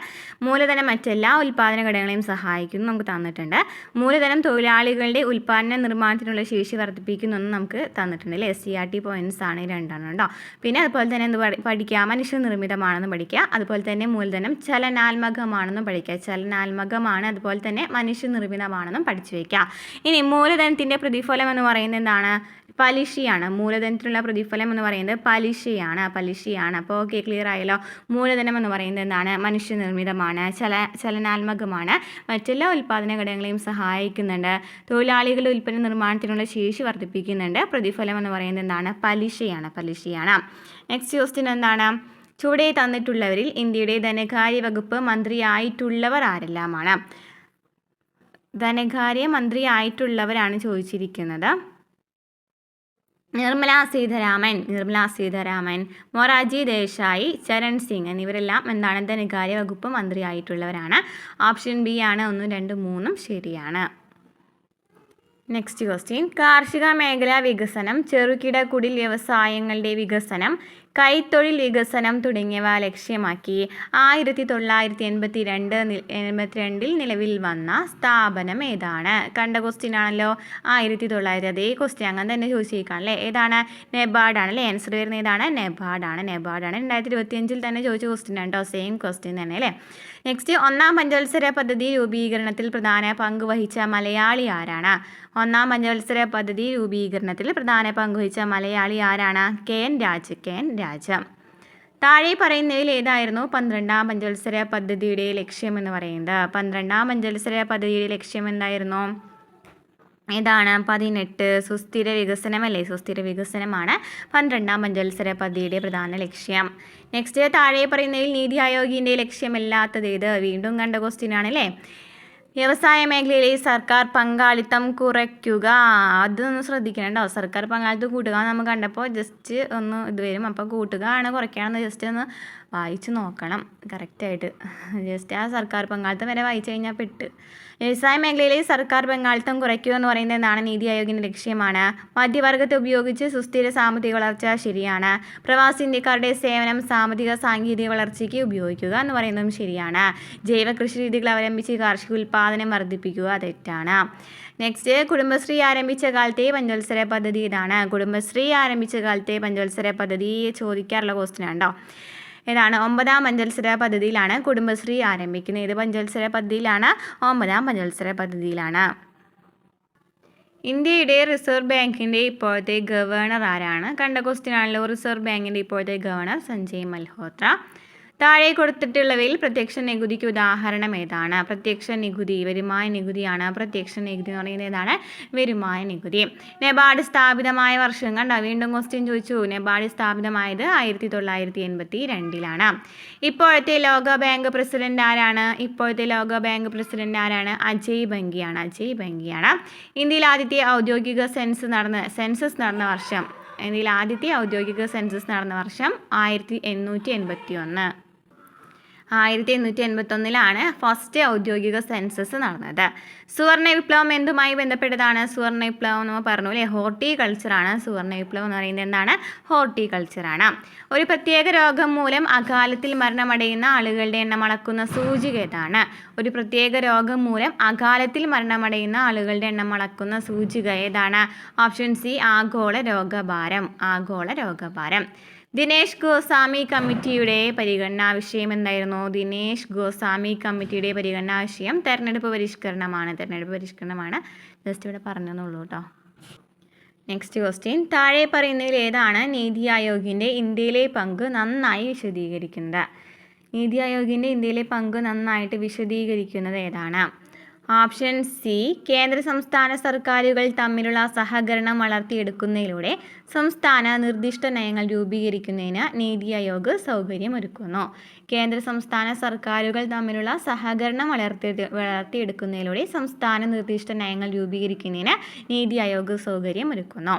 മൂലധനം മറ്റെല്ലാ ഉൽപ്പാദന ഘടകങ്ങളെയും സഹായിക്കുന്നു നമുക്ക് തന്നിട്ടുണ്ട്. മൂലധനം തൊഴിലാളികളുടെ ഉൽപ്പാദന നിർമ്മാണത്തിനുള്ള ശേഷി വർദ്ധിപ്പിക്കുന്നു നമുക്ക് തന്നിട്ടുണ്ട് അല്ലേ. SCERT പോയിന്റ്സ് ആണ് ഈ രണ്ടെണ്ണം കേട്ടോ. പിന്നെ അതുപോലെ തന്നെ എന്ത് പഠിക്കുക? മനുഷ്യനിർമ്മിതമാണെന്ന് പഠിക്കുക. അതുപോലെ തന്നെ മൂലധനം ചലനാത്മകമാണെന്നും പഠിക്കുക. ചലനാത്മകമാണ്, അതുപോലെ തന്നെ മനുഷ്യനിർമ്മിതമാണെന്നും പഠിച്ചു വയ്ക്കുക. ഇനി മൂലധനത്തിൻ്റെ പ്രതിഫലം എന്ന് പറയുന്നത് എന്താണ്? പലിശയാണ്. മൂലധനത്തിനുള്ള പ്രതിഫലം എന്ന് പറയുന്നത് പലിശയാണ്. അപ്പോൾ ഓക്കെ, ക്ലിയർ ആയല്ലോ. മൂലധനം എന്ന് പറയുന്നത് എന്താണ്? മനുഷ്യനിർമ്മിതമാണ്, ചലനാത്മകമാണ്, മറ്റെല്ലാ ഉൽപ്പാദന ഘടകങ്ങളെയും സഹായിക്കുന്നുണ്ട്, തൊഴിലാളികളുടെ ഉൽപ്പന്ന നിർമ്മാണത്തിനുള്ള ശേഷി വർദ്ധിപ്പിക്കുന്നുണ്ട്. പ്രതിഫലം എന്ന് പറയുന്നത് എന്താണ്? പലിശയാണ്. നെക്സ്റ്റ് ക്വസ്റ്റ്യൻ എന്താണ്? ചുവടെ തന്നിട്ടുള്ളവരിൽ ഇന്ത്യയുടെ ധനകാര്യ വകുപ്പ് മന്ത്രിയായിട്ടുള്ളവർ ആരെല്ലാമാണ്? ധനകാര്യ മന്ത്രിയായിട്ടുള്ളവരാണ് ചോദിച്ചിരിക്കുന്നത്. നിർമ്മല സീതാരാമൻ, മൊറാർജി ദേശായി, ചരൺ സിംഗ് എന്നിവരെല്ലാം എന്താണ്? ധനകാര്യ വകുപ്പ് മന്ത്രിയായിട്ടുള്ളവരാണ്. ഓപ്ഷൻ ബി ആണ് 1, 2, 3 ശരിയാണ്. Next question. കാർഷിക മേഖലാ വികസനം, ചെറുകിട കുടിൽ വ്യവസായങ്ങളുടെ വികസനം, കൈത്തൊഴിൽ വികസനം തുടങ്ങിയവ ലക്ഷ്യമാക്കി 1982 നിലവിൽ വന്ന സ്ഥാപനം ഏതാണ്? കണ്ട ക്വസ്റ്റ്യൻ ആണല്ലോ. 1900 അതേ ക്വസ്റ്റ്യൻ അങ്ങനെ തന്നെ ചോദിച്ചിരിക്കണം അല്ലേ. ഏതാണ്? നെബാർഡാണ് അല്ലേ. ആൻസർ വരുന്നത് ഏതാണ്? നെബാർഡാണ്. 2025 തന്നെ ചോദിച്ച ക്വസ്റ്റ്യൻ ആണ് കേട്ടോ. സെയിം ക്വസ്റ്റ്യൻ തന്നെ അല്ലേ. നെക്സ്റ്റ്, ഒന്നാം പഞ്ചവത്സര പദ്ധതി രൂപീകരണത്തിൽ പ്രധാന പങ്ക് വഹിച്ച മലയാളി ആരാണ്? ഒന്നാം പഞ്ചവത്സര പദ്ധതി രൂപീകരണത്തിൽ പ്രധാന പങ്ക് വഹിച്ച മലയാളി ആരാണ്? KN രാജ. താഴെ പറയുന്നതിൽ ഏതായിരുന്നു 12ാം പഞ്ചവത്സര പദ്ധതിയുടെ ലക്ഷ്യം എന്ന് പറയുന്നത്? 12ാം പഞ്ചവത്സര പദ്ധതിയുടെ ലക്ഷ്യം എന്തായിരുന്നു? ഏതാണ്? 18 സുസ്ഥിര വികസനമല്ലേ. സുസ്ഥിര വികസനമാണ് 12ാം പഞ്ചവത്സര പദ്ധതിയുടെ പ്രധാന ലക്ഷ്യം. നെക്സ്റ്റ്, താഴെ പറയുന്നതിൽ നീതി ആയോഗിൻ്റെ ലക്ഷ്യമല്ലാത്തത് ഏത്? വീണ്ടും കണ്ട ക്വസ്റ്റ്യൻ ആണല്ലേ. വ്യവസായ മേഖലയിലെ സർക്കാർ പങ്കാളിത്തം കുറയ്ക്കുക. അതൊന്ന് ശ്രദ്ധിക്കണം കേട്ടോ. സർക്കാർ പങ്കാളിത്തം കൂട്ടുക നമ്മൾ കണ്ടപ്പോൾ ജസ്റ്റ് ഒന്ന് ഇത് വരും. അപ്പോൾ കൂട്ടുക ആണ് കുറയ്ക്കുകയാണെന്ന് ജസ്റ്റ് ഒന്ന് വായിച്ച് നോക്കണം കറക്റ്റായിട്ട്. ജസ്റ്റ് ആ സർക്കാർ പങ്കാളിത്തം വരെ വായിച്ചു കഴിഞ്ഞാൽ പെട്ട്. വ്യവസായ മേഖലയിലെ സർക്കാർ പങ്കാളിത്തം കുറയ്ക്കുക എന്ന് പറയുന്നത് എന്താണ്? നീതി ആയോഗിൻ്റെ ലക്ഷ്യമാണ്. മധ്യവർഗത്തെ ഉപയോഗിച്ച് സുസ്ഥിര സാമ്പത്തിക വളർച്ച ശരിയാണ്. പ്രവാസി ഇന്ത്യക്കാരുടെ സേവനം സാമ്പത്തിക സാങ്കേതിക വളർച്ചയ്ക്ക് ഉപയോഗിക്കുക എന്ന് പറയുന്നതും ശരിയാണ്. ജൈവ കൃഷി രീതികൾ അവലംബിച്ച് കാർഷിക ഉൽപ്പാദനം വർദ്ധിപ്പിക്കുക തെറ്റാണ്. നെക്സ്റ്റ്, കുടുംബശ്രീ ആരംഭിച്ച കാലത്തെ പഞ്ചവത്സര പദ്ധതി ഇതാണ്. കുടുംബശ്രീ ആരംഭിച്ച കാലത്തെ പഞ്ചവത്സര പദ്ധതി ചോദിക്കാറുള്ള ക്വസ്റ്റ്യൻ ആണോ. ഏതാണ്? 9ാം പഞ്ചവത്സര പദ്ധതിയിലാണ് കുടുംബശ്രീ ആരംഭിക്കുന്നത്. ഏത് പഞ്ചവത്സര പദ്ധതിയിലാണ്? 9ാം പഞ്ചവത്സര പദ്ധതിയിലാണ്. ഇന്ത്യയുടെ റിസർവ് ബാങ്കിൻ്റെ ഇപ്പോഴത്തെ ഗവർണർ ആരാണ്? കണ്ട ക്വസ്റ്റ്യൻ ആണല്ലോ. റിസർവ് ബാങ്കിൻ്റെ ഇപ്പോഴത്തെ ഗവർണർ സഞ്ജയ് മൽഹോത്ര. താഴെ കൊടുത്തിട്ടുള്ളവയിൽ പ്രത്യക്ഷ നികുതിക്ക് ഉദാഹരണം ഏതാണ്? പ്രത്യക്ഷ നികുതി വരുമാന നികുതിയാണ്. പ്രത്യക്ഷ നികുതി എന്ന് പറയുന്നത് ഏതാണ്? വരുമാന നികുതി. നെബാർഡ് സ്ഥാപിതമായ വർഷം കണ്ട. വീണ്ടും ക്വസ്റ്റ്യൻ ചോദിച്ചു. നെബാർഡ് സ്ഥാപിതമായത് 1982 ഇപ്പോഴത്തെ ലോക ബാങ്ക് പ്രസിഡന്റ് ആരാണ്? അജയ് ബംഗിയാണ്. ഇന്ത്യയിൽ ആദ്യത്തെ ഔദ്യോഗിക സെൻസസ് നടന്ന വർഷം? ഇന്ത്യയിൽ ആദ്യത്തെ ഔദ്യോഗിക സെൻസസ് നടന്ന വർഷം 1881. 1881 ഫസ്റ്റ് ഔദ്യോഗിക സെൻസസ് നടന്നത്. സുവർണ വിപ്ലവം എന്തുമായി ബന്ധപ്പെട്ടതാണ്? സുവർണ വിപ്ലവം എന്ന് പറഞ്ഞു അല്ലേ. ഹോർട്ടിക്കൾച്ചറാണ്. സുവർണ വിപ്ലവം എന്ന് പറയുന്നത് എന്താണ്? ഹോർട്ടിക്കൾച്ചറാണ്. ഒരു പ്രത്യേക രോഗം മൂലം അകാലത്തിൽ മരണമടയുന്ന ആളുകളുടെ എണ്ണം അളക്കുന്ന സൂചിക ഏതാണ്? ഒരു പ്രത്യേക രോഗം മൂലം അകാലത്തിൽ മരണമടയുന്ന ആളുകളുടെ എണ്ണം അളക്കുന്ന സൂചിക ഏതാണ്? ഓപ്ഷൻ സി ആഗോള രോഗഭാരം. ദിനേശ് ഗോസ്വാമി കമ്മിറ്റിയുടെ പരിഗണനാ വിഷയം എന്തായിരുന്നു? തെരഞ്ഞെടുപ്പ് പരിഷ്കരണമാണ്. ജസ്റ്റ് ഇവിടെ പറഞ്ഞെന്നുള്ളൂ കേട്ടോ. Next question. താഴെ പറയുന്നതിൽ ഏതാണ് നീതി ആയോഗിൻ്റെ ഇന്ത്യയിലെ പങ്ക് നന്നായി വിശദീകരിക്കുന്നത്? നീതി ആയോഗിൻ്റെ ഇന്ത്യയിലെ പങ്ക് നന്നായിട്ട് വിശദീകരിക്കുന്നത് ഏതാണ്? ഓപ്ഷൻ സി കേന്ദ്ര സംസ്ഥാന സർക്കാരുകൾ തമ്മിലുള്ള സഹകരണം വളർത്തിയെടുക്കുന്നതിലൂടെ സംസ്ഥാന നിർദ്ദിഷ്ട നയങ്ങൾ രൂപീകരിക്കുന്നതിന് നീതി ആയോഗ് സൗകര്യമൊരുക്കുന്നു. കേന്ദ്ര സംസ്ഥാന സർക്കാരുകൾ തമ്മിലുള്ള സഹകരണം വളർത്തിയെടുക്കുന്നതിലൂടെ സംസ്ഥാന നിർദ്ദിഷ്ട നയങ്ങൾ രൂപീകരിക്കുന്നതിന് നീതി ആയോഗ് സൗകര്യമൊരുക്കുന്നു.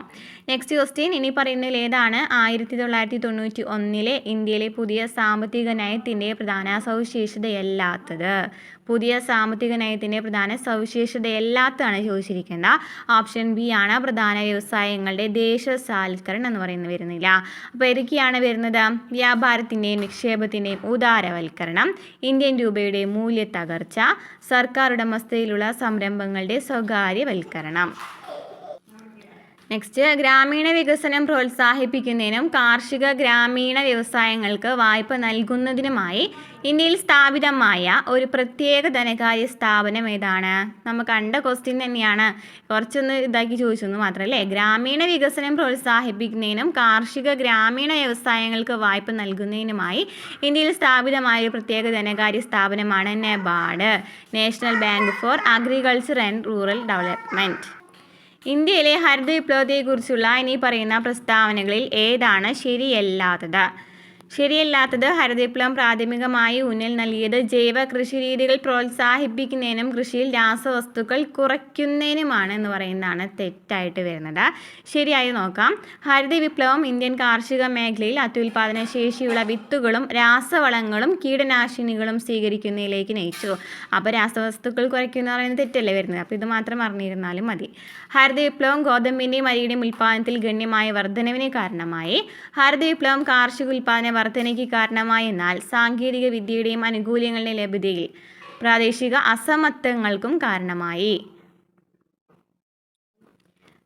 Next question. ഇനി പറയുന്നതിൽ ഏതാണ് 1991 ഇന്ത്യയിലെ പുതിയ സാമ്പത്തിക നയത്തിൻ്റെ പ്രധാന സവിശേഷതയല്ലാത്തത്? പുതിയ സാമ്പത്തിക നയത്തിൻ്റെ പ്രധാന പ്രധാന സവിശേഷതയല്ലാത്തതാണ് ചോദിച്ചിരിക്കുന്നത്. ഓപ്ഷൻ ബി ആണ് പ്രധാന വ്യവസായങ്ങളുടെ ദേശസാൽക്കരണം എന്ന് പറയുന്നത് വരുന്നില്ല. അപ്പോൾ ഏതൊക്കെയാണ് വരുന്നത്? വ്യാപാരത്തിൻ്റെയും നിക്ഷേപത്തിൻ്റെയും ഉദാരവൽക്കരണം, ഇന്ത്യൻ രൂപയുടെ മൂല്യത്തകർച്ച, സർക്കാർ ഉടമസ്ഥതയിലുള്ള സംരംഭങ്ങളുടെ സ്വകാര്യവൽക്കരണം. നെക്സ്റ്റ്, ഗ്രാമീണ വികസനം പ്രോത്സാഹിപ്പിക്കുന്നതിനും കാർഷിക ഗ്രാമീണ വ്യവസായങ്ങൾക്ക് വായ്പ നൽകുന്നതിനുമായി ഇന്ത്യയിൽ സ്ഥാപിതമായ ഒരു പ്രത്യേക ധനകാര്യ സ്ഥാപനം ഏതാണ്? നമ്മൾ കണ്ട ക്വസ്റ്റ്യൻ തന്നെയാണ്, കുറച്ചൊന്ന് ഇതാക്കി ചോദിച്ചെന്ന് മാത്രമല്ലേ. ഗ്രാമീണ വികസനം പ്രോത്സാഹിപ്പിക്കുന്നതിനും കാർഷിക ഗ്രാമീണ വ്യവസായങ്ങൾക്ക് വായ്പ നൽകുന്നതിനുമായി ഇന്ത്യയിൽ സ്ഥാപിതമായ ഒരു പ്രത്യേക ധനകാര്യ സ്ഥാപനമാണ് NABARD, national bank for agriculture and rural development. ഇന്ത്യയിലെ ഹരിത വിപ്ലവത്തെക്കുറിച്ചുള്ള ഇനി പറയുന്ന പ്രസ്താവനകളിൽ ഏതാണ് ശരിയല്ലാത്തത്? ശരിയല്ലാത്തത്, ഹരിത വിപ്ലവം പ്രാഥമികമായി ഊന്നൽ നൽകിയത് ജൈവ കൃഷി രീതികൾ പ്രോത്സാഹിപ്പിക്കുന്നതിനും കൃഷിയിൽ രാസവസ്തുക്കൾ കുറയ്ക്കുന്നതിനുമാണ് എന്ന് പറയുന്നതാണ് തെറ്റായിട്ട് വരുന്നത്. ശരിയായി നോക്കാം. ഹരിത വിപ്ലവം ഇന്ത്യൻ കാർഷിക മേഖലയിൽ അത്യുൽപാദന ശേഷിയുള്ള വിത്തുകളും രാസവളങ്ങളും കീടനാശിനികളും സ്വീകരിക്കുന്നതിലേക്ക് നയിച്ചു. അപ്പോൾ രാസവസ്തുക്കൾ കുറയ്ക്കുന്ന പറയുന്നത് തെറ്റല്ലേ വരുന്നത്. അപ്പോൾ ഇത് മാത്രം അറിഞ്ഞിരുന്നാലും മതി. ഹരിത വിപ്ലവം ഗോതമ്പിൻ്റെയും അരിയുടെയും ഉൽപ്പാദനത്തിൽ ഗണ്യമായ വർധനവിന് കാരണമായി. ഹരിത വിപ്ലവം കാർഷിക ഉൽപ്പാദന വർധനയ്ക്ക് കാരണമായി. എന്നാൽ സാങ്കേതിക വിദ്യയുടെയും ആനുകൂല്യങ്ങളുടെ ലഭ്യതയിൽ പ്രാദേശിക അസമത്വങ്ങൾക്കും കാരണമായി.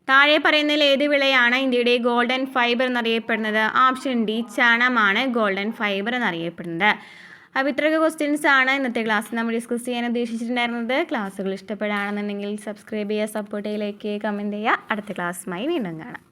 താഴെ പറയുന്നതിൽ ഏത് വിളയാണ് ഇന്ത്യയുടെ ഗോൾഡൻ ഫൈബർ എന്നറിയപ്പെടുന്നത്? ഓപ്ഷൻ ഡി, ചണമാണ് ഗോൾഡൻ ഫൈബർ എന്നറിയപ്പെടുന്നത്. അപ്പോൾ ഇത്രയൊക്കെ ക്വസ്റ്റ്യൻസ് ആണ് ഇന്നത്തെ ക്ലാസ്സിൽ നമ്മൾ ഡിസ്കസ് ചെയ്യാൻ ഉദ്ദേശിച്ചിട്ടുണ്ടായിരുന്നത്. ക്ലാസ്സുകൾ ഇഷ്ടപ്പെടുകയാണെന്നുണ്ടെങ്കിൽ സബ്സ്ക്രൈബ് ചെയ്യുക, സപ്പോർട്ട് ചെയ്യുക, ലൈക്ക് ചെയ്യുക, കമൻറ്റ് ചെയ്യുക. അടുത്ത ക്ലാസ്സുമായി വീണ്ടും കാണാം.